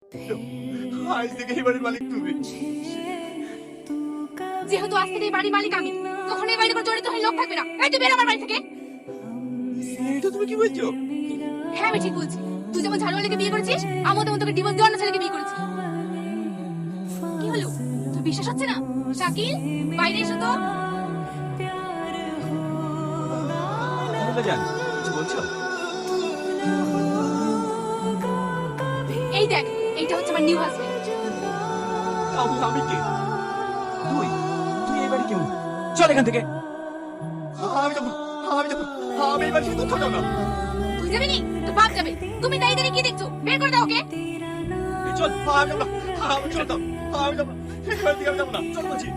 আজ থেকে এই বাড়ির মালিক তুমি। যেহেতু আজ থেকে এই বাড়ির মালিক আমি, তখন এই বাড়ির কোনো জড়িত হয়ে লোক থাকবে না। এই তুই বের আমার বাড়ি থেকে। এটা তুমি কি বলছো? হ্যাঁ আমি ঠিক বলছি। তুই যেমন ঝাড়ুয়ালিকে বিয়ে করেছিস, আমিও তেমন তোকে ডিভোর্স দিয়ে অন্য ছেলেকে বিয়ে করেছি। কি হলো, তোর বিশ্বাস হচ্ছে না? শাকিল, বাইরে এসো তো। জান কিছু বলছো? এই দেখ, এইটা হচ্ছে আমার নিউ হাজবেন্ড। আমি কে? তুই তুই এই বাড়ি কেউ? চল এখান থেকে। আমি যাবো, আমি যাবো, আমি এই বাড়ি থেকে কোথাও যাবো না। তুই যাবি নি? তোর বাপ যাবে। তুমি দাঁড়িয়ে দাঁড়িয়ে কি দেখছো? বের করে দাও ওকে। এই চল, আমি যাবো না, আমি চলে যাবো, আমি যাবো না, এই বাড়ি থেকে আমি যাবো না, চল বলছি।